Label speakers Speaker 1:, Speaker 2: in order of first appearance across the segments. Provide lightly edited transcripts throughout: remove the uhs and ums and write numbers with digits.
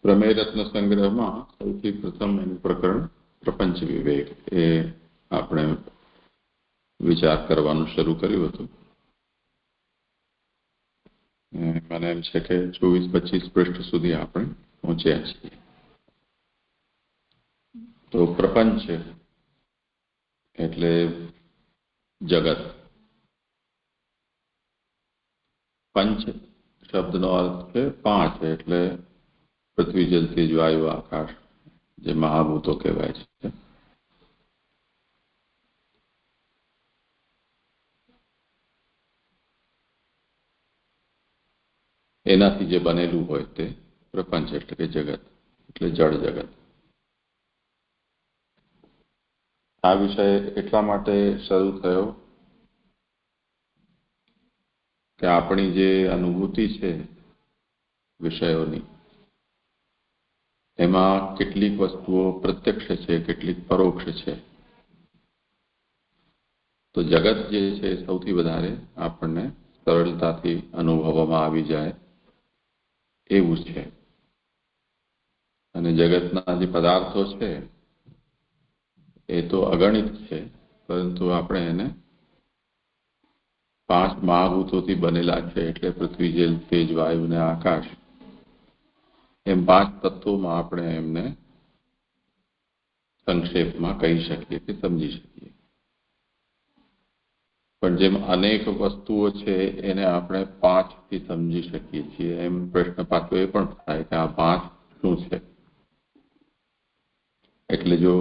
Speaker 1: પ્રમેય રત્ન સંગ્રહમાં સૌથી પ્રથમ એનું પ્રકરણ પ્રપંચ વિવેક એ આપણે વિચાર કરવાનું શરૂ કર્યું હતું. મને એમ છે કે 24-25 પૃષ્ઠ સુધી આપણે પહોંચ્યા છીએ. તો પ્રપંચ એટલે જગત. પંચ શબ્દનો અર્થ છે પાંચ, એટલે પૃથ્વી, જલ, તેજ, વાયુ, આકાશ, જે મહાભૂતો કહેવાય છે. એનાથી જે બનેલું હોય તે પ્રપંચ એટલે કે જગત, એટલે જળ જગત. આ વિષય એટલા માટે શરૂ થયો કે આપણી જે અનુભૂતિ છે વિષયોની, એમાં કેટલીક વસ્તુઓ પ્રત્યક્ષ છે, કેટલીક પરોક્ષ છે. તો જગત જે છે સૌથી વધારે આપણને સરળતાથી અનુભવવામાં આવી જાય એવું છે. અને જગતના જે પદાર્થો છે એ તો અગણિત છે, પરંતુ આપણે એને પાંચ મહાભૂતોથી બનેલા છે, એટલે પૃથ્વી, જલ, તેજ, વાયુ ને આકાશ, એમ પાંચ તત્વોમાં આપણે એમને સંક્ષેપમાં કહી શકીએ કે સમજી શકીએ. પણ જેમ અનેક વસ્તુઓ છે એને આપણે પાંચથી સમજી શકીએ છીએ, એમ પ્રશ્ન પાછો એ પણ થાય કે આ પાંચ શું છે. એટલે જો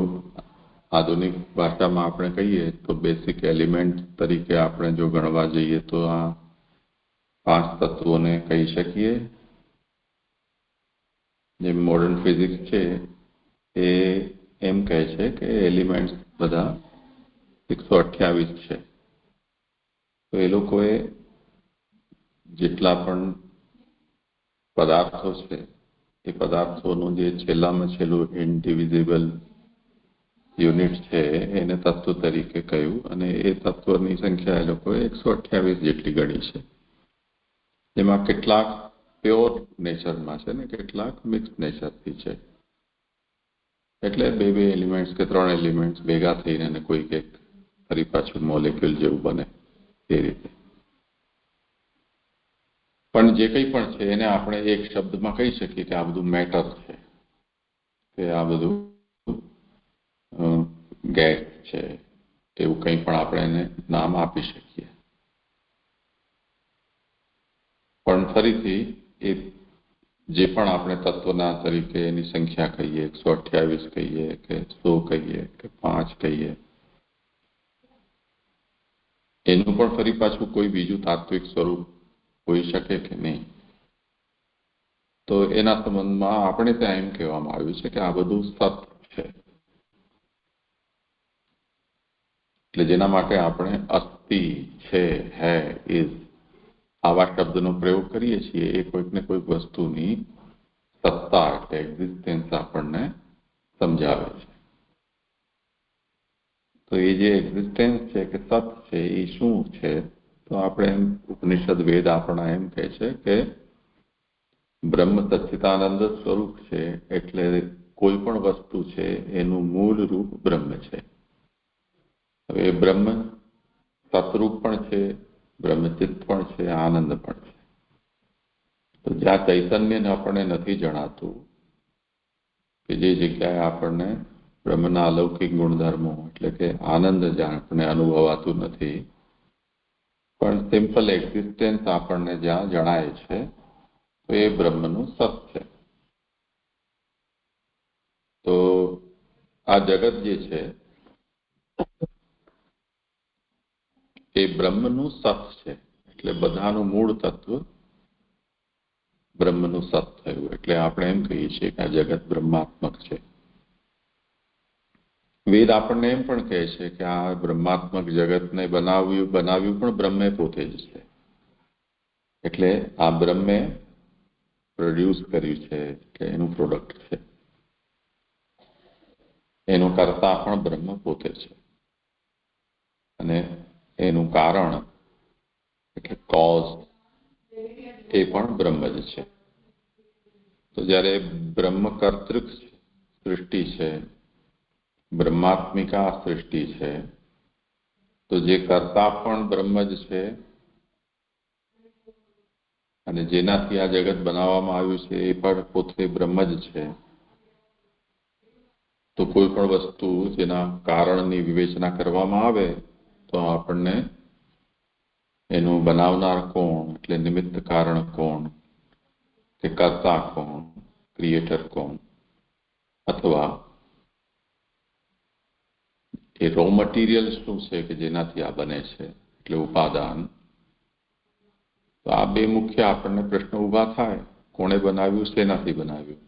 Speaker 1: આધુનિક ભાષામાં આપણે કહીએ તો બેસિક એલિમેન્ટ તરીકે આપણે જો ગણવા જઈએ તો આ પાંચ તત્વોને કહી શકીએ. જે મોડર્ન ફિઝિક્સ છે એ એમ કહે છે કે એલિમેન્ટ્સ બધા 128 છે. તો એ લોકોએ જેટલા પણ પદાર્થો છે એ પદાર્થોનું જે છેલ્લામાં છેલ્લું ઇનડિવિઝિબલ યુનિટ છે એને તત્વ તરીકે કહ્યું, અને એ તત્વની સંખ્યા એ લોકોએ 128 જેટલી ગણી છે. જેમાં કેટલાક પ્યોર નેચરમાં છે ને કેટલાક મિક્સ નેચરથી છે. એટલે બે એલિમેન્ટ્સ કે ત્રણ એલિમેન્ટ્સ ભેગા થઈને કોઈક એક ફરી પાછું મોલેક્યુલ જેવું બને એ રીતે. પણ જે કંઈ પણ છે એને આપણે એક શબ્દમાં કહી શકીએ કે આ બધું મેટર છે, કે આ બધું ગેસ છે, એવું કંઈ પણ આપણે એને નામ આપી શકીએ. પણ ફરીથી એ જે પણ આપણે તત્વના તરીકે એની સંખ્યા કહીએ, 128 કહીએ કે 100 કહીએ કે 5 કહીએ, એનું પણ ફરી પાછું કોઈ બીજું તાત્વિક સ્વરૂપ હોઈ શકે કે નહીં. તો એના સંબંધમાં આપણે ત્યાં એમ કહેવામાં આવ્યું છે કે આ બધું સત છે. એટલે જેના માટે આપણે અસ્તિ, છે, હે, ઇઝ આવા શબ્દનો પ્રયોગ કરીએ છીએ, એ કોઈક ને કોઈક વસ્તુની સત્તા એટલે એક્ઝિસ્ટન્સ આપણને સમજાવે છે. તો એ જે એક્ઝિસ્ટન્સ છે કે સત છે એ શું છે? તો આપણે એમ ઉપનિષદ વેદ આપણા એમ કહે છે કે બ્રહ્મ સચ્ચિદાનંદ સ્વરૂપ છે, એટલે કોઈ પણ વસ્તુ છે એનું મૂળ રૂપ બ્રહ્મ છે. હવે બ્રહ્મ સતરૂપ પણ છે, બ્રહ્મચિત્ત પણ છે, આનંદ પણ છે. તો જ્યાં ચૈતન્યને આપણને નથી જણાતું, કે જે જગ્યાએ આપણને બ્રહ્મના અલૌકિક ગુણધર્મો એટલે કે આનંદ જ્યાં આપણને અનુભવાતું નથી, પણ સિમ્પલ એક્ઝિસ્ટન્સ આપણને જ્યાં જણાય છે, તો એ બ્રહ્મનું સત છે. તો આ જગત જે છે એ બ્રહ્મનું સત છે. એટલે બધાનું મૂળ તત્વ બ્રહ્મનું સત થયું. એટલે આપણે એમ કહીએ છીએ કે આ જગત બ્રહ્માત્મક છે. વેદ આપણને એમ પણ કહે છે કે આ બ્રહ્માત્મક જગતને બનાવ્યું પણ બ્રહ્મે પોતે જ છે. એટલે આ બ્રહ્મે પ્રોડ્યુસ કર્યું છે, કે એનું પ્રોડક્ટ છે. એનું કર્તા પણ બ્રહ્મ પોતે છે, અને એનું કારણ એટલે કોઝ એ પણ બ્રહ્મ જ છે. તો જ્યારે બ્રહ્મ કર્તૃક સૃષ્ટિ છે, બ્રહ્માત્મિકા સૃષ્ટિ છે, તો જે કર્તા પણ બ્રહ્મ જ છે અને જેનાથી આ જગત બનાવવામાં આવ્યું છે એ પણ પોતે બ્રહ્મ જ છે. તો કોઈ પણ વસ્તુ જેના કારણની વિવેચના કરવામાં આવે તો આપણને એનું બનાવનાર કોણ, એટલે નિમિત્ત કારણ કોણ, કે કર્તા કોણ, ક્રિએટર કોણ, અથવા એ રો મટીરિયલ શું છે કે જેનાથી આ બને છે, એટલે ઉપાદાન. તો આ બે મુખ્ય આપણને પ્રશ્નો ઊભા થાય. કોણે બનાવ્યું, શેનાથી બનાવ્યું?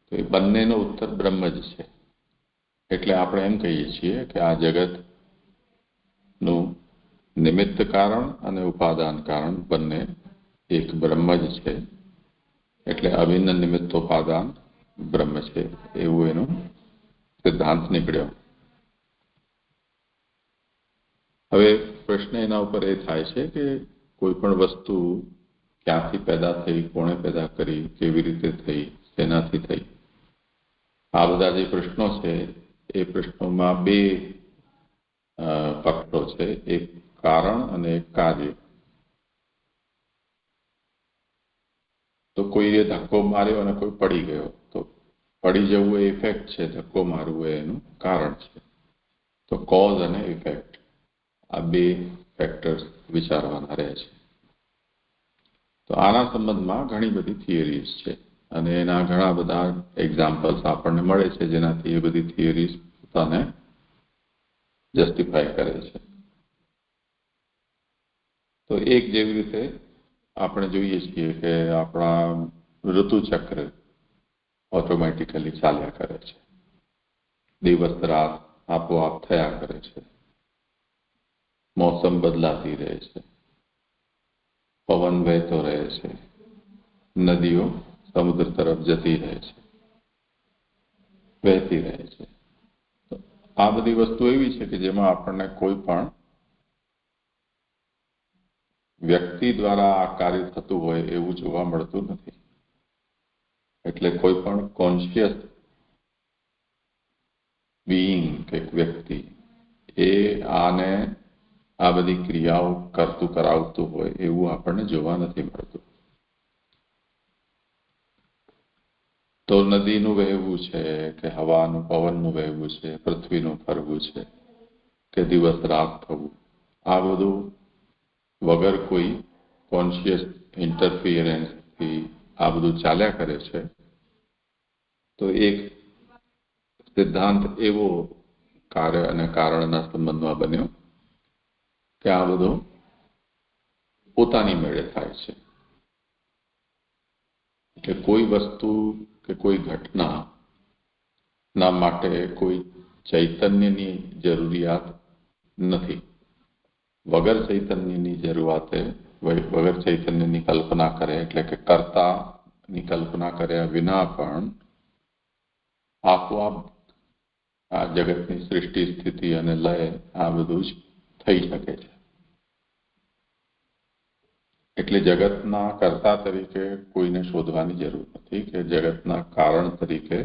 Speaker 1: તો એ બંનેનો ઉત્તર બ્રહ્મ જ છે. એટલે આપણે એમ કહીએ છીએ કે આ જગતનું નિમિત્ત કારણ અને ઉપાદાન કારણ બંને એક બ્રહ્મ જ છે. એટલે અભિન્ન નિમિત્તોપાદાન બ્રહ્મ છે, એવું એનો સિદ્ધાંત નીકળ્યો. હવે પ્રશ્ન એના ઉપર એ થાય છે કે કોઈ પણ વસ્તુ ક્યાંથી પેદા થઈ, કોણે પેદા કરી, કેવી રીતે થઈ, શેનાથી થઈ, આ બધા જે પ્રશ્નો છે એ પ્રશ્નોમાં બે પક્ષો છે, એક કારણ અને એક કાર્ય. તો કોઈએ ધક્કો માર્યો અને કોઈ પડી ગયો, તો પડી જવું એ ઇફેક્ટ છે, ધક્કો મારવું એ એનું કારણ છે. તો કોઝ અને ઇફેક્ટ આ બે ફેક્ટર્સ વિચારવાના રહે છે. તો આના સંબંધમાં ઘણી બધી થિયરીઝ છે અને એના ઘણા બધા એક્ઝામ્પલ્સ આપણને મળે છે જેનાથી એ બધી થિયરીઝ પોતાને જસ્ટિફાય કરે છે. તો એક જેવી રીતે આપણે જોઈએ છીએ કે આપણા ઋતુચક્ર ઓટોમેટિકલી ચાલ્યા કરે છે, દિવસ રાત આપોઆપ થયા કરે છે, મોસમ બદલાતી રહે છે, પવન વહેતો રહે છે, નદીઓ સમુદ્ર તરફ જતી રહે છે, વહેતી રહે છે. તો આ બધી વસ્તુ એવી છે કે જેમાં આપણને કોઈ પણ વ્યક્તિ દ્વારા આ કાર્ય થતું હોય એવું જોવા મળતું નથી. એટલે કોઈ પણ કોન્શિયસ બીઈંગ કે વ્યક્તિ એ આને આ બધી ક્રિયાઓ કરતું કરાવતું હોય એવું આપણને જોવા નથી મળતું. તો નદીનું વહેવું છે કે હવાનું, પવનનું વહેવું છે, પૃથ્વીનું ફરવું છે કે દિવસ રાત થવું, આ બધું વગર કોઈ કોન્શિયસ ઇન્ટરફિયરન્સથી આ બધું ચાલ્યા કરે છે. તો એક સિદ્ધાંત એવો કાર્ય અને કારણના સંબંધમાં બન્યો કે આ બધું પોતાની મેળે થાય છે. કે કોઈ વસ્તુ કે કોઈ ઘટના ના માટે કોઈ ચૈતન્યની જરૂરિયાત નથી. વગર ચૈતન્યની જરૂરિયાતે વગર ચૈતન્યની કલ્પના કરે, એટલે કે કર્તાની કલ્પના કર્યા વિના પણ આપોઆપ આ જગતની સૃષ્ટિ, સ્થિતિ અને લય આ બધું જ થઈ શકે છે. એટલે જગતના કર્તા તરીકે કોઈને શોધવાની જરૂર નથી કે જગતના કારણ તરીકે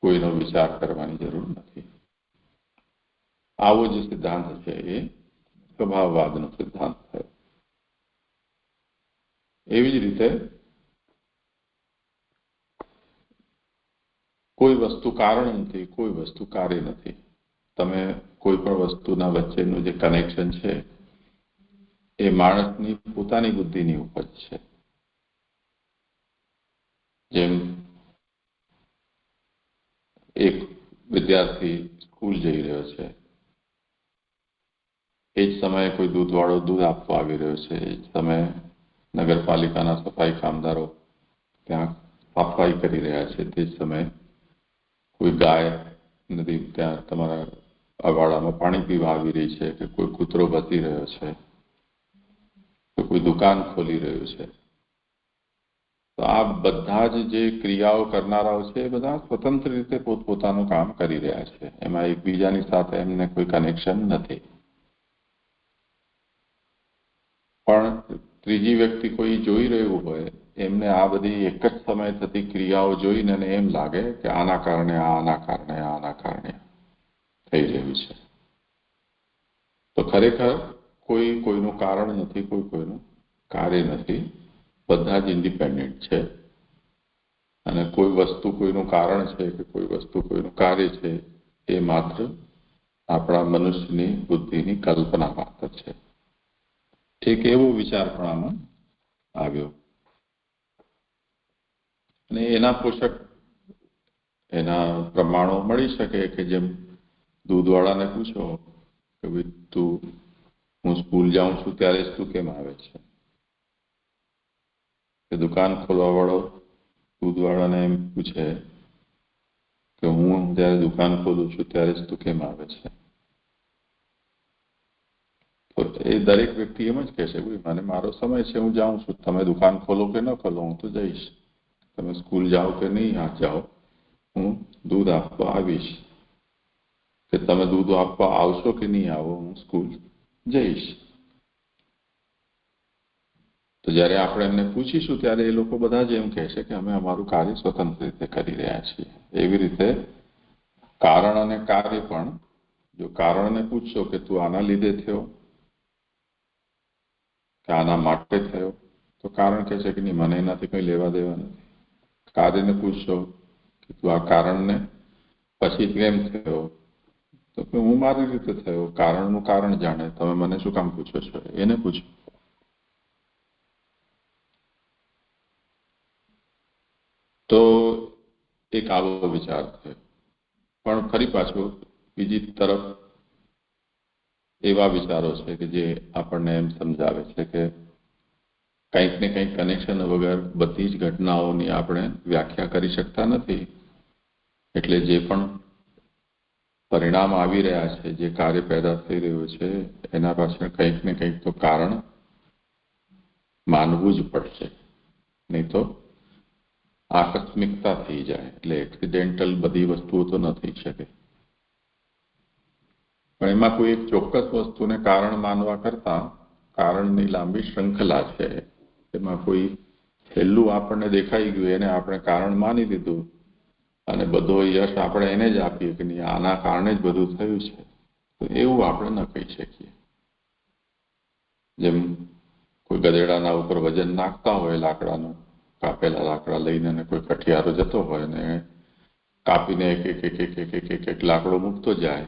Speaker 1: કોઈનો વિચાર કરવાની જરૂર નથી. આવો જે સિદ્ધાંત છે એ સ્વભાવવાદનો સિદ્ધાંત થયો. એવી જ રીતે કોઈ વસ્તુ કારણ નથી, કોઈ વસ્તુ કાર્ય નથી. તમે કોઈ પણ વસ્તુના વચ્ચેનું જે કનેક્શન છે એ માણસની પોતાની બુદ્ધિની ઉપજ છે. જેમ એક વિદ્યાર્થી સ્કૂલ જઈ રહ્યો છે, એ જ સમયે કોઈ દૂધવાળો દૂધ આપવા આવી રહ્યો છે, એ જ સમયે નગરપાલિકાના સફાઈ કામદારો ત્યાં સફાઈ કરી રહ્યા છે, તે જ સમયે કોઈ ગાય નદી ત્યાં તમારા અવાડામાં પાણી પીવા આવી રહી છે, કે કોઈ કૂતરો ભસી રહ્યો છે, તો કોઈ દુકાન ખોલી રહ્યું છે. તો આ બધા જ જે ક્રિયાઓ કરનારાઓ છે એ બધા સ્વતંત્ર રીતે પોતપોતાનું કામ કરી રહ્યા છે. એમાં એકબીજાની સાથે એમને કોઈ કનેક્શન નથી. પણ ત્રીજી વ્યક્તિ કોઈ જોઈ રહ્યું હોય એમને આ બધી એક જ સમયે થતી ક્રિયાઓ જોઈને એમ લાગે કે આના કારણે આના કારણે થઈ રહ્યું છે. તો ખરેખર કોઈ કોઈનું કારણ નથી, કોઈ કોઈનું કાર્ય નથી. બધા જ ઇન્ડિપેન્ડન્ટ છે અને કોઈ વસ્તુ કોઈનું કારણ છે કે કોઈ વસ્તુ કોઈનું કાર્ય છે એ માત્ર આપણા મનુષ્યની બુદ્ધિની કલ્પના માત્ર છે. ઠીક એવો વિચાર પણ આમાં આવ્યો અને એના પોષક એના પ્રમાણો મળી શકે કે જેમ દૂધવાળાને પૂછો કે ભાઈ હું સ્કૂલ જાઉં છું ત્યારે જ તું કેમ આવે છે, કે દુકાન ખોલવા વાળો દૂધવાળાને એમ પૂછે કે હું જ્યારે દુકાન ખોલું છું ત્યારે જ તું કેમ આવે છે, તો એ દરેક વ્યક્તિ એમ જ કહેશે ભાઈ મને મારો સમય છે, હું જાઉં છું, તમે દુકાન ખોલો કે ન ખોલો હું તો જઈશ, તમે સ્કૂલ જાઓ કે નહીં જાઓ હું દૂધ આપવા આવીશ, કે તમે દૂધ આપવા આવશો કે નહીં આવો હું સ્કૂલ જઈશ. તો જ્યારે આપણે એમને પૂછીશું ત્યારે એ લોકો બધા જ એમ કહેશે કે અમે અમારું કાર્ય સ્વતંત્ર રીતે કરી રહ્યા છીએ. એવી રીતે કારણ અને કાર્ય પણ, જો કારણને પૂછશો કે તું આના લીધે થયો કે આના માટે થયો, તો કારણ કહે છે કે નહીં મને એનાથી કંઈ લેવા દેવા નથી. કાર્યને પૂછશો કે તું આ કારણને પછી કેમ થયો, તો કે હું મારી રીતે થયો, કારણનું કારણ જાણે, તમે મને શું કામ પૂછો છો, એને પૂછો. તો એક આવો વિચાર છે. પણ ફરી પાછો બીજી તરફ એવા વિચારો છે કે જે આપણને એમ સમજાવે છે કે કંઈક ને કંઈક કનેક્શન વગર બધી જ ઘટનાઓની આપણે વ્યાખ્યા કરી શકતા નથી. એટલે જે પણ પરિણામ આવી રહ્યા છે, જે કાર્ય પેદા થઈ રહ્યું છે એના પાછળ કંઈક ને કંઈક તો કારણ માનવું જ પડશે, નહીં તો આકસ્મિકતા થઈ જાય. એટલે એક્સિડેન્ટલ બધી વસ્તુઓ તો ન થઈ શકે. પણ એમાં કોઈ એક ચોક્કસ વસ્તુને કારણ માનવા કરતા કારણની લાંબી શૃંખલા છે, એમાં કોઈ છેલ્લું આપણને દેખાઈ ગયું એને આપણે કારણ માની લીધું અને બધો યશ આપણે એને જ આપીએ કે નહીં આના કારણે જ બધું થયું છે, તો એવું આપણે ન કહી શકીએ. જેમ કોઈ ગધેડાના ઉપર વજન નાખતા હોય લાકડાનું, કાપેલા લાકડા લઈને કોઈ કઠિયારો જતો હોય ને કાપીને એક લાકડો મૂકતો જાય,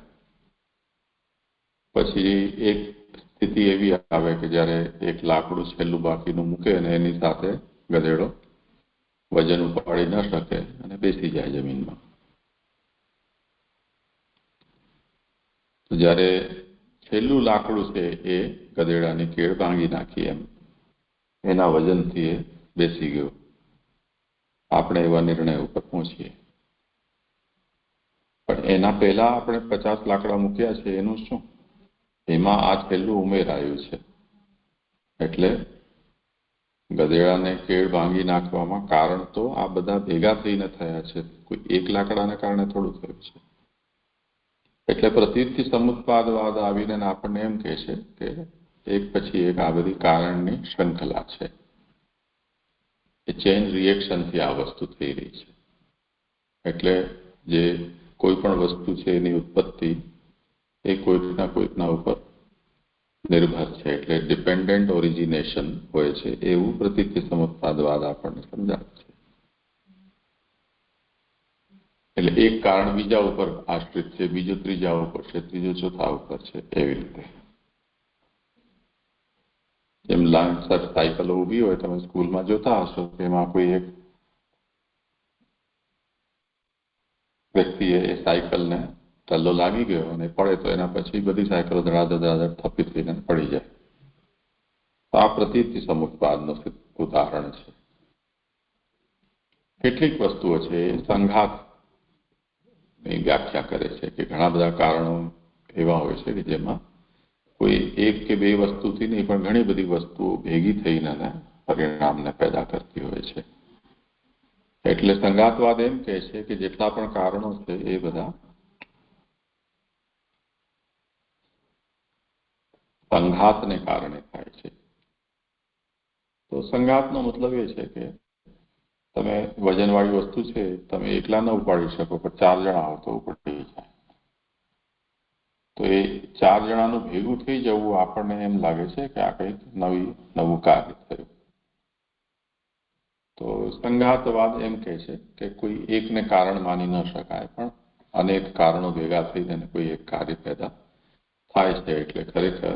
Speaker 1: પછી એક સ્થિતિ એવી આવે કે જ્યારે એક લાકડું છેલ્લું બાકીનું મૂકે અને એની સાથે ગધેડો વજન ઉપાડી ન શકે અને બેસી જાય જમીનમાં. તો જ્યારે છેલ્લું લાકડું છે એ ગધેડાની કેળ ભાંગી નાખી, એમ એના વજનથી એ બેસી ગયો. આપણે એવા નિર્ણય ઉપર પહોંચીએ. પણ એના પહેલા આપણે 50 લાકડા મૂક્યા છે એનું શું? એમાં આ છેલ્લું ઉમેરાયું છે. એટલે ગધેડાને કેળ ભાંગી નાખવામાં કારણ તો આ બધા ભેગા થઈને થયા છે, કોઈ એક લાકડાને કારણે થોડું થયું છે. એટલે પ્રતીતિ સમુત્પાદવાદ આવીને આપણને એમ કહે છે કે એક પછી એક આ બધી કારણની શૃંખલા છે. એ ચેઇન રિએક્શનથી આ વસ્તુ થઈ રહી છે. એટલે જે કોઈ પણ વસ્તુ છે એની ઉત્પત્તિ એ કોઈકના ઉપર નિર્ભર છે, એટલે ડિપેન્ડન્ટ ઓરિજિનેશન હોય છે, એવું પ્રતીતિ સમુત્પાદવાદ આપણને સમજાવે છે. એટલે એક કારણ બીજા ઉપર આશ્રિત છે, બીજું ત્રીજા ઉપર છે, ત્રીજું ચોથા ઉપર છે, એવી રીતે. જેમ લાઇનસર સાયકલો ઊભી હોય, તમે સ્કૂલમાં જોતા હશો કે એમાં કોઈ એક વ્યક્તિએ એ સાયકલને ટલ્લો લાગી ગયો અને પડે તો એના પછી બધી સાયકલો ધડાધડ થપ્પી થઈને પડી જાય. તો આ પ્રતીતિ સમુત્પાદનું ઉદાહરણ છે. કેટલીક વસ્તુઓ છે એ સંઘાતની વ્યાખ્યા કરે છે કે ઘણા બધા કારણો એવા હોય છે કે જેમાં કોઈ એક કે બે વસ્તુથી નહીં પણ ઘણી બધી વસ્તુઓ ભેગી થઈને પરિણામને પેદા કરતી હોય છે. એટલે સંઘાતવાદ એમ કહે છે કે જેટલા પણ કારણો છે એ બધા સંઘાતને કારણે થાય છે. તો સંઘાતનો મતલબ એ છે કે તમે વજનવાળી વસ્તુ છે તમે એકલા ન ઉપાડી શકો, પણ 4 જણા હો તો ઉપડી જાય. તો એ 4 જણાનું ભેગું થઈ જવું આપણને એમ લાગે છે કે આ કંઈક નવું કાર્ય થયું. તો સંઘાતવાદ એમ કહે છે કે કોઈ એકને કારણ માની ન શકાય, પણ અનેક કારણો ભેગા થઈને કોઈ એક કાર્ય પેદા થાય છે. એટલે ખરેખર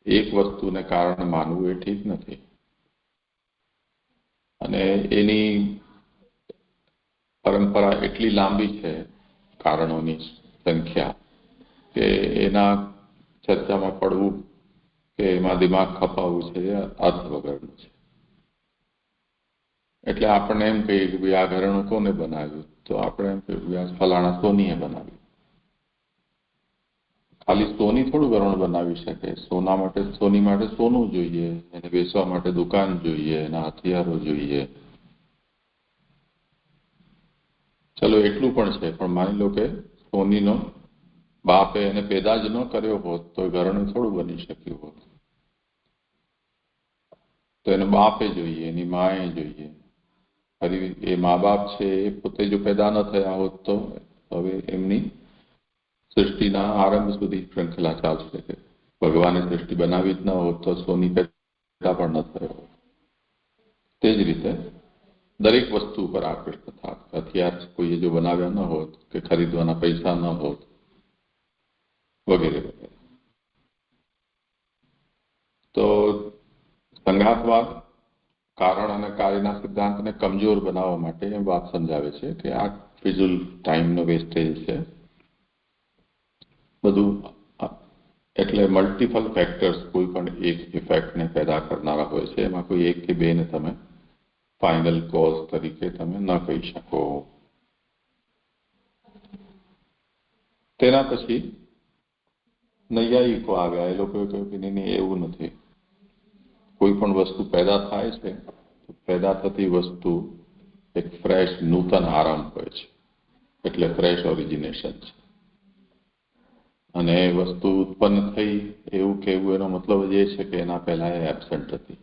Speaker 1: એક વસ્તુને કારણ માનવું એ ઠીક નથી. અને એની પરંપરા એટલી લાંબી છે, કારણોની સંખ્યા, કે એના ચર્ચામાં પડવું કે એમાં દિમાગ ખપાવવું છે એ અર્થ વગરનું છે. એટલે આપણને એમ કહીએ કે ભાઈ આ ઘરેણું કોને બનાવ્યું, તો આપણે એમ કહીએ આ ફલાણા સોનીએ બનાવ્યું. ખાલી સોની થોડું ઘરેણું બનાવી શકે. સોની માટે સોનું જોઈએ, એને વેચવા માટે દુકાન જોઈએ, એના હથિયારો જોઈએ. ચલો એટલું પણ છે, પણ માની લો કે સોનીનો બાપે એને પેદા જ ન કર્યો હોત તો ઘરેણું થોડું બની શક્યું હોત. તો એને બાપે જોઈએ, એની માએ જોઈએ. ફરી એ મા બાપ છે એ પોતે જો પેદા ન થયા હોત તો હવે એમની સૃષ્ટિના આરંભ સુધી શ્રૃંખલા ચાલશે. કે ભગવાને સૃષ્ટિ બનાવી જ ન હોત તો સોની પેદા પણ ન થયો. તે જ રીતે દરેક વસ્તુ ઉપર આકૃષ્ટ થાત. હથિયાર કોઈએ જો બનાવ્યા ન હોત, કે ખરીદવાના પૈસા ન હોત, વગેરે વગેરે. તો સંઘાતવાદ કારણ અને કાર્યના સિદ્ધાંતને કમજોર બનાવવા માટે એ વાત સમજાવે છે કે આ ફિઝુલ ટાઈમનો વેસ્ટેજ છે બધું. એટલે મલ્ટિપલ ફેક્ટર્સ કોઈ પણ એક ઇફેક્ટને પેદા કરનારા હોય છે. એમાં કોઈ એક કે બેને તમે ફાઇનલ કોઝ તરીકે તમે ન કહી શકો. તેના પછી નૈયાયિકો આવ્યા. એ લોકોએ કહ્યું કે નહીં, એવું નથી. કોઈ પણ વસ્તુ પેદા થાય છે તો પેદા થતી વસ્તુ એક ફ્રેશ નૂતન આરંભ હોય છે, એટલે ફ્રેશ ઓરિજિનેશન છે. અને એ વસ્તુ ઉત્પન્ન થઈ એવું કહેવું એનો મતલબ જ એ છે કે એના પહેલા એ એબસન્ટ હતી.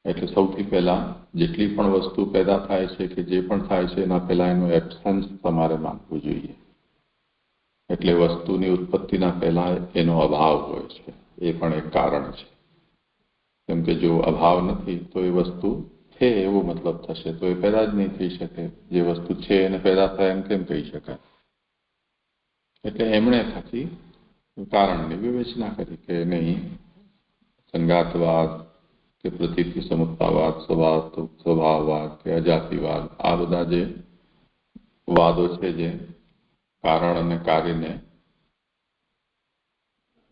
Speaker 1: એટલે સૌથી પહેલા જેટલી પણ વસ્તુ પેદા થાય છે કે જે પણ થાય છે એના પહેલા એનું એબસન્સ તમારે માનવું જોઈએ. એટલે વસ્તુની ઉત્પત્તિના પહેલા એનો અભાવ હોય છે. એ પણ એક કારણ છે. કેમ કે જો અભાવ નથી તો એ વસ્તુ છે એવો મતલબ થશે, તો એ પેદા જ નહીં થઈ શકે. જે વસ્તુ છે એને પેદા થાય એમ કેમ કહી શકાય? એટલે એમણે પછી કારણની વિવેચના કરી કે નહીં, સંઘાતવાદ કે પ્રતીતિ સમુક્તાવાદ, સ્વભાવવાદ કે અજાતિવાદ, આ બધા જે વાદો છે જે કારણ અને કાર્યને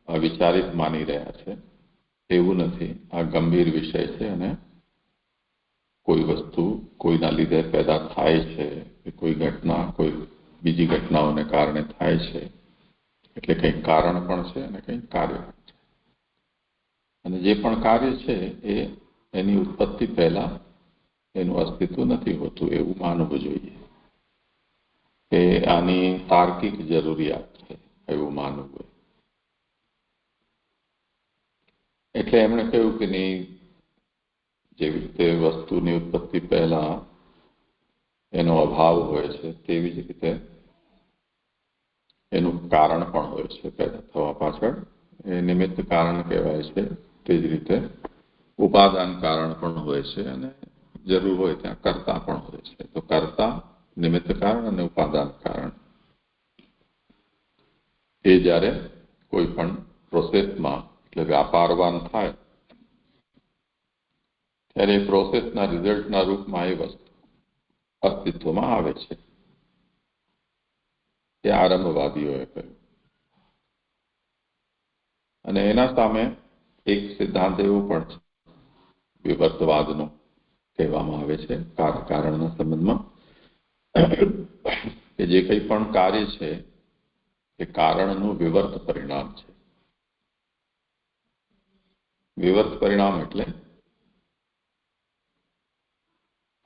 Speaker 1: અવિચારિત માની રહ્યા છે, એવું નથી. આ ગંભીર વિષય છે અને કોઈ વસ્તુ કોઈના લીધે પેદા થાય છે, કોઈ ઘટના કોઈ બીજી ઘટનાઓને કારણે થાય છે, એટલે કંઈક કારણ પણ છે અને કંઈક કાર્ય પણ છે. અને જે પણ કાર્ય છે એ એની ઉત્પત્તિ પહેલા એનું અસ્તિત્વ નથી હોતું એવું માનવું જોઈએ. એ આની તાર્કિક જરૂરિયાત છે એવું માનવું હોય. એટલે એમણે કહ્યું કે નહીં, જેવી રીતે વસ્તુની ઉત્પત્તિ પહેલા એનો અભાવ હોય છે તેવી જ રીતે એનું કારણ પણ હોય છે. પેદા થવા પાછળ એ નિમિત્ત કારણ કહેવાય છે. તે જ રીતે ઉપાદાન કારણ પણ હોય છે અને જરૂર હોય ત્યાં કર્તા પણ હોય છે. તો કર્તા, નિમિત્ત કારણ અને ઉપાદાન કારણ એ જ્યારે કોઈ પણ પ્રોસેસમાં એટલે વ્યાપારવાન થાય ત્યારે એ પ્રોસેસના રિઝલ્ટના રૂપમાં એ વસ્તુ અસ્તિત્વમાં આવે છે. એ આરંભવાદીઓએ કહ્યું. અને એના સામે એક સિદ્ધાંત એવું પણ છે વિવર્તવાદનો, કહેવામાં આવે છે કારણના સંબંધમાં, કે જે કંઈ પણ કાર્ય છે એ કારણનું વિવર્ત પરિણામ છે. વિવર્ત પરિણામ એટલે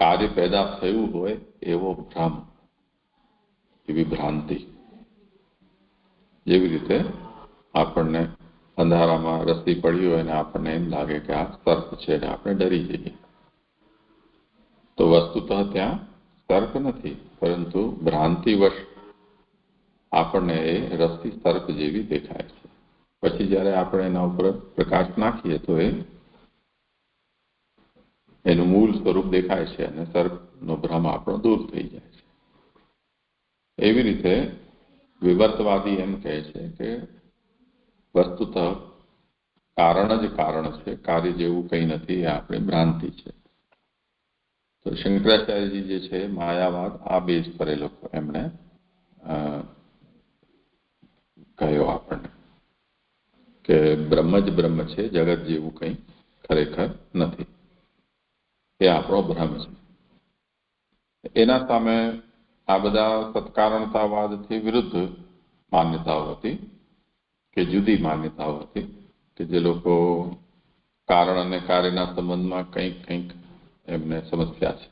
Speaker 1: કાર્ય પેદા થયું હોય એવો ભ્રમ, એવી ભ્રાંતિ. જેવી રીતે આપણને અંધારામાં રસ્તી પડી હોય અને આપણને એમ લાગે કે આ સર્પ છે અને આપણે ડરી જઈએ, તો વસ્તુતઃ ત્યાં સર્પ નથી, પરંતુ ભ્રાંતિવશ આપણને એ રસ્તી સર્પ જેવી દેખાય છે. પછી જ્યારે આપણે એના ઉપર પ્રકાશ નાખીએ તો એનું મૂળ સ્વરૂપ દેખાય છે અને સર્પનો ભ્રમ આપણો દૂર થઈ જાય છે. એવી રીતે વિવર્તવાદી એમ કહે છે કે વસ્તુતઃ કારણ જ કારણ છે, કાર્ય જેવું કંઈ નથી, એ આપણી ભ્રાંતિ છે. તો શંકરાચાર્યજી જે છે માયાવાદ આ બેઝ પર એ લોકો એમણે કહ્યો આપણને કે બ્રહ્મ જ બ્રહ્મ છે, જગત જેવું કંઈ ખરેખર નથી, એ આપણો ભ્રમ છે. એના સામે આ બધા સત્કારણતાવાદથી વિરુદ્ધ માન્યતાઓ હતી કે જુદી માન્યતાઓ હતી કે જે લોકો કારણ અને કાર્યના સંબંધમાં કંઈક એમને સમસ્યા છે.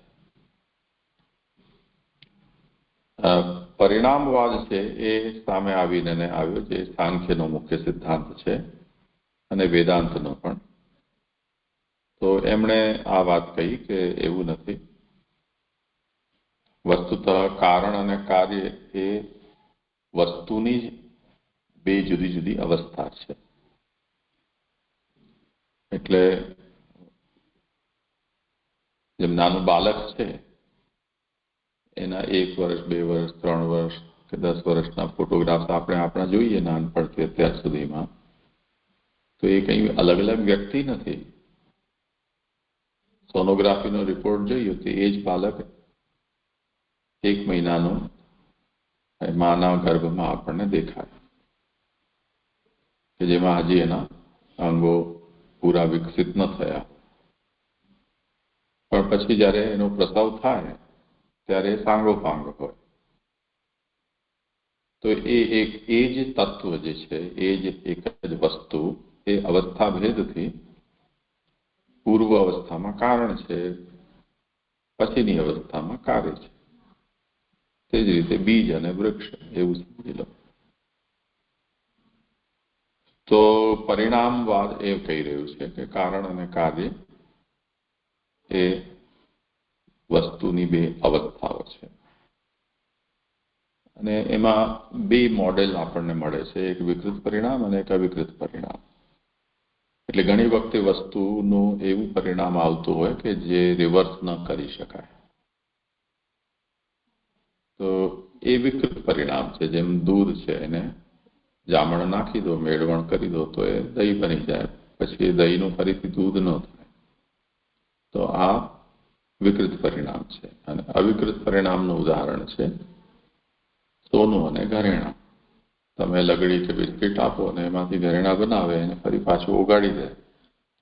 Speaker 1: પરિણામવાદ છે એ સામે આવીને આવ્યો, જે સાંખ્યનો મુખ્ય સિદ્ધાંત છે અને વેદાંતનો પણ. તો એમણે આ વાત કહી કે એવું નથી, વસ્તુતઃ કારણ અને કાર્ય એ વસ્તુની જ બે જુદી જુદી અવસ્થા છે. એટલે જેમ નાનું બાળક છે, એના 1 વર્ષ 2 વર્ષ 3 વર્ષ કે 10 વર્ષના ફોટોગ્રાફ્સ આપણે આપણા જોઈએ નાનપણથી અત્યાર સુધીમાં, તો એ કંઈ અલગ અલગ વ્યક્તિ નથી. સોનોગ્રાફીનો રિપોર્ટ જોઈએ તો એ જ બાળક 1 મહિનાનું માના ગર્ભમાં આપણને દેખાય કે જેમાં હજી એના અંગો પૂરા વિકસિત ન થયા, પણ પછી જ્યારે એનો પ્રસવ થાય ત્યારે સાંગોપાંગ હોય. તો એ જ તત્વ જે છે, એ જ એક જ વસ્તુ, એ અવસ્થા ભેદથી પૂર્વ અવસ્થામાં કારણ છે, પછીની અવસ્થામાં કાર્ય છે. તે જ રીતે બીજ અને વૃક્ષ એવું સમજી લો. તો પરિણામવાદ એ કહી રહ્યું છે કે કારણ અને કાર્ય એ વસ્તુની બે અવસ્થાઓ છે અને એમાં 2 મોડેલ આપણને મળે છે, એક વિકૃત પરિણામ અને એક અવિકૃત પરિણામ. એટલે ઘણી વખતે વસ્તુનું એવું પરિણામ આવતું હોય કે જે રિવર્સ ન કરી શકાય, તો એ વિકૃત પરિણામ છે. જેમ દૂધ છે, એને જામણ નાખી દો, મેળવણ કરી દો તો એ દહીં બની જાય, પછી એ દહીંનું ફરીથી દૂધ ન થાય. તો આ વિકૃત પરિણામ છે. અને અવિકૃત પરિણામનું ઉદાહરણ છે સોનું અને ઘરેણાં. તમે લગડી કે બિસ્કિટ આપો અને એમાંથી ઘરેણાં બનાવે અને ફરી પાછું ઓગાળી દે,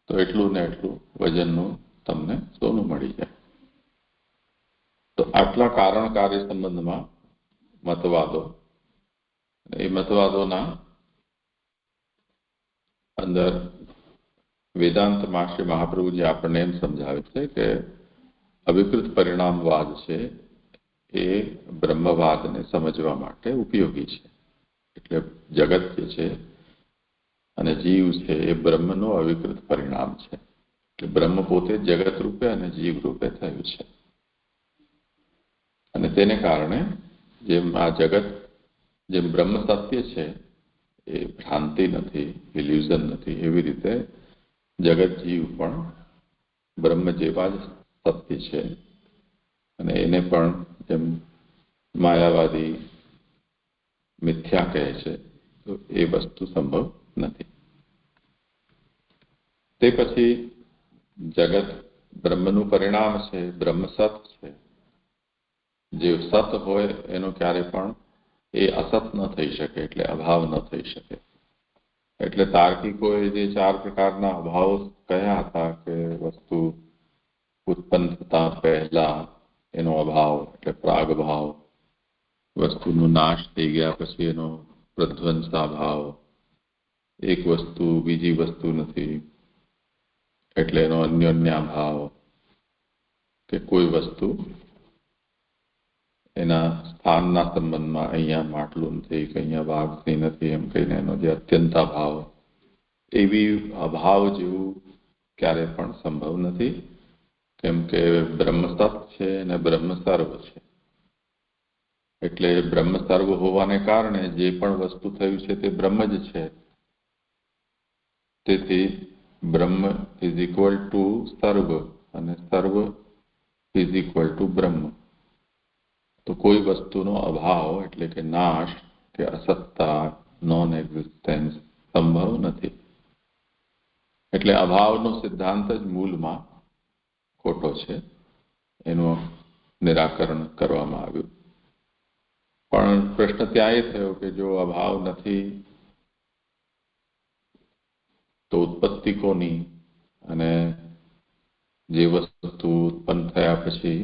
Speaker 1: તો એટલું ને એટલું વજનનું તમને સોનું મળી જાય. તો આટલા કારણ કાર્ય સંબંધમાં મતવાદો, એ મતવાદોના અંદર વેદાંતમાં શ્રી મહાપ્રભુજી આપણને એમ સમજાવે છે કે અવિકૃત પરિણામવાદ છે એ બ્રહ્મવાદને સમજવા માટે ઉપયોગી છે. એટલે જગત જે છે અને જીવ છે એ બ્રહ્મનો અવિકૃત પરિણામ છે. એટલે બ્રહ્મ પોતે જગત રૂપે અને જીવ રૂપે થયું છે. અને તેને કારણે જેમ આ જગત, જેમ બ્રહ્મ સત્ય છે, એ ભ્રાંતિ નથી, ઇલ્યુઝન નથી, એવી રીતે જગત જીવ પણ બ્રહ્મ જેવા જ સત્ય છે. અને એને પણ જેમ માયાવાદી મિથ્યા કહે છે, તો એ વસ્તુ સંભવ નથી. તે પછી જગત બ્રહ્મનું પરિણામ છે, બ્રહ્મ સત છે. જે સત હોય એનો ક્યારે પણ એ અસત ન થઈ શકે, એટલે અભાવ ન થઈ શકે. એટલે તાર્કિકોએ જે 4 પ્રકારના અભાવો કહ્યા હતા કે વસ્તુ ઉત્પન્ન થતા પહેલા એનો અભાવ એટલે પ્રાગભાવ, વસ્તુનો નાશ થઈ ગયા પછી એનો પ્રધ્વંસાભાવ, એક વસ્તુ બીજી વસ્તુ નથી એટલે એનો અન્યોન્યાભાવ, કે કોઈ વસ્તુ એના સ્થાનના સંબંધમાં અહીંયા માટલું નથી કે અહીંયા વાઘની નથી એમ કહીને એનો જે અત્યંતાભાવ, એવી અભાવ જેવું ક્યારે પણ સંભવ નથી, કેમ કે બ્રહ્મ સત છે અને બ્રહ્મ સર્વ છે. એટલે બ્રહ્મ સર્વ હોવાને કારણે જે પણ વસ્તુ થયું છે તે બ્રહ્મ જ છે. તેથી બ્રહ્મ ઇઝ ઇક્વલ ટુ સર્વ અને સર્વ ઇઝ ઇક્વલ ટુ બ્રહ્મ. તો કોઈ વસ્તુનો અભાવ એટલે કે નાશ કે અસત્તા, નોન એક્ઝિસ્ટન્સ સંભવ નથી. એટલે અભાવનો સિદ્ધાંત જ મૂળમાં ખોટો છે. એનું નિરાકરણ કરવામાં આવ્યું. પણ પ્રશ્ન ત્યાં એ થયો કે જો અભાવ નથી તો ઉત્પત્તિ કોની? અને જે વસ્તુ ઉત્પન્ન થયા પછી,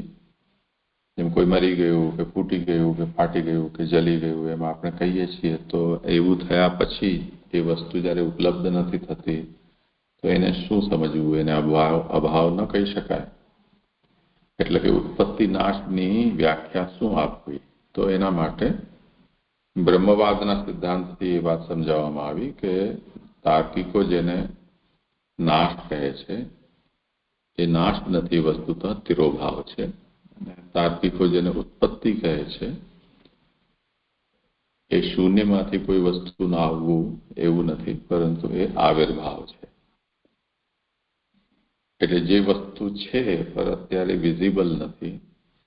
Speaker 1: જેમ કોઈ મરી ગયું કે ફૂટી ગયું કે ફાટી ગયું કે જલી ગયું એમ આપણે કહીએ છીએ, તો એવું થયા પછી એ વસ્તુ જ્યારે ઉપલબ્ધ નથી થતી તો એને શું સમજવું? એને અભાવ ન કહી શકાય. એટલે કે ઉત્પત્તિ નાશની વ્યાખ્યા શું આપવી? તો એના માટે બ્રહ્મવાદના સિદ્ધાંતથી એ વાત સમજાવવામાં આવી કે તાર્કિકો જેને નાશ કહે છે એ નાશ નથી, વસ્તુતઃ તિરોભાવ છે. તાર્કિકો જેને ઉત્પત્તિ કહે છે એ શૂન્યમાંથી કોઈ વસ્તુનું આવવું એવું નથી, પરંતુ એ આવિર્ભાવ છે. એટલે જે વસ્તુ છે પર અત્યારે વિઝિબલ નથી,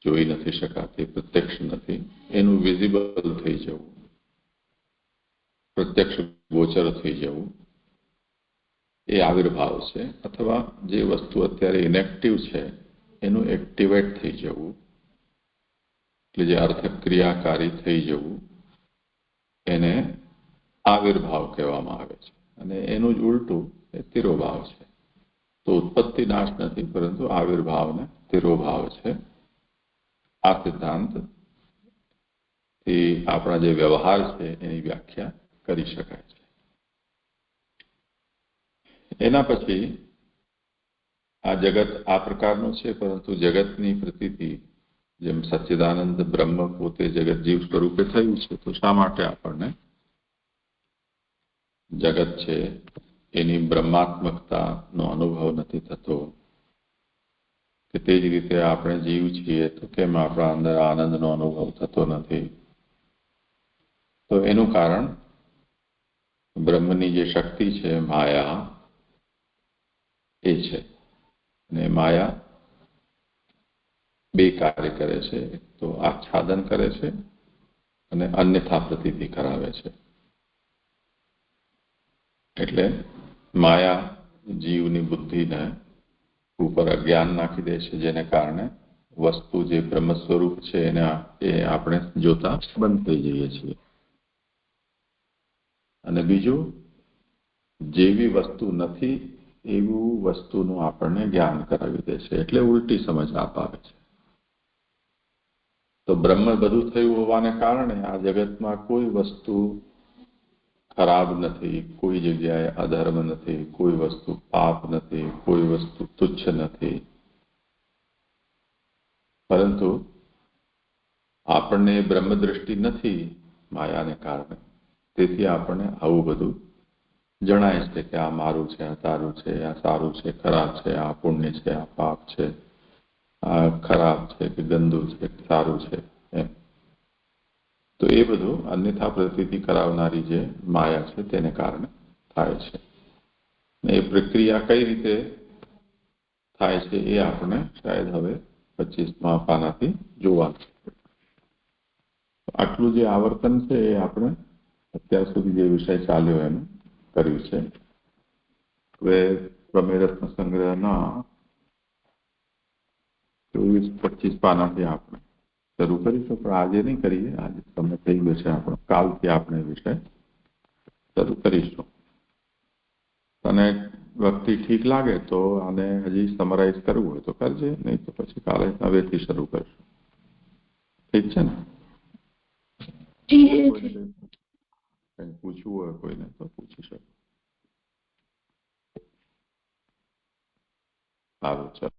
Speaker 1: જોઈ નથી શકાતી, પ્રત્યક્ષ નથી, એનું વિઝિબલ થઈ જવું, પ્રત્યક્ષ ગોચર થઈ જવું એ આવિર્ભાવ છે. અથવા જે વસ્તુ અત્યારે ઇનેક્ટિવ છે એનું એક્ટિવેટ થઈ જવું, એટલે જે અર્થક્રિયાકારી થઈ જવું, એને આવિર્ભાવ કહેવામાં આવે છે. અને એનું જ ઉલટું એ તિરોભાવ છે. તો ઉત્પત્તિ નાશ નથી, પરંતુ આવિર્ભાવ ને તિરોભાવ છે. આ સિદ્ધાંત એ આપણા જે વ્યવહાર છે એની વ્યાખ્યા કરી શકાય છે. એના પછી આ જગત આ પ્રકારનું છે, પરંતુ જગતની પ્રતીતિ જેમ સચ્ચિદાનંદ બ્રહ્મ પોતે જગત જીવ સ્વરૂપે થયું છે, તો શા માટે આપણને જગત છે એની બ્રહ્માત્મકતાનો અનુભવ નથી થતો? કે તે જ રીતે આપણે જીવ છીએ તો કેમ આપણા અંદર આનંદનો અનુભવ થતો નથી? તો એનું કારણ બ્રહ્મની જે શક્તિ છે માયા એ છે. અને માયા બે કાર્ય કરે છે. એક તો આચ્છાદન કરે છે અને અન્યથા પ્રતીતિ કરાવે છે. એટલે માયા જીવની બુદ્ધિને ઉપર અજ્ઞાન નાખી દે છે, જેને કારણે વસ્તુ જે બ્રહ્મ સ્વરૂપ છે એને એ આપણે જોતા બંધ થઈ જઈએ છીએ. અને બીજું, જેવી વસ્તુ નથી એવું વસ્તુનું આપણને જ્ઞાન કરાવી દે છે, એટલે ઉલટી સમજ અપાવે છે. તો બ્રહ્મ બધું થયું હોવાને કારણે આ જગતમાં કોઈ વસ્તુ ખરાબ નથી, કોઈ જગ્યાએ અધર્મ નથી, કોઈ વસ્તુ પાપ નથી, કોઈ વસ્તુ તુચ્છ નથી. પરંતુ આપણને બ્રહ્મ દ્રષ્ટિ નથી માયાને કારણે, તેથી આપણને આવું બધું જણાય છે કે આ મારું છે, આ તારું છે, આ સારું છે, ખરાબ છે, આ પુણ્ય છે, આ પાપ છે, આ ખરાબ છે કે ગંદુ છે કે સારું છે એમ. તો એ બધું અન્યથા પ્રતીતિ કરાવનારી જે માયા છે તેને કારણે થાય છે. એ પ્રક્રિયા કઈ રીતે થાય છે એ આપણે શાયદ હવે 25મા પાનાથી જોવાનું. આટલું જે આવર્તન છે એ આપણે અત્યાર સુધી જે વિષય ચાલ્યો એનું કર્યું છે. હવે પ્રમેયરત્ન સંગ્રહના 24-25 પાનાથી આપણે શરૂ કરીશું, પણ આજે નહીં કરીએ. આજે સમય થઈ ગયો છે આપણો. કાલથી આપણે વિષય શરૂ કરીશું. અને વખતે ઠીક લાગે તો આને હજી સમરાઇઝ કરવું હોય તો કરજે, નહીં તો પછી કાલે હવેથી શરૂ કરશું. ઠીક છે ને? કંઈ પૂછવું હોય કોઈને તો પૂછી શકો. સારું, ચાલો.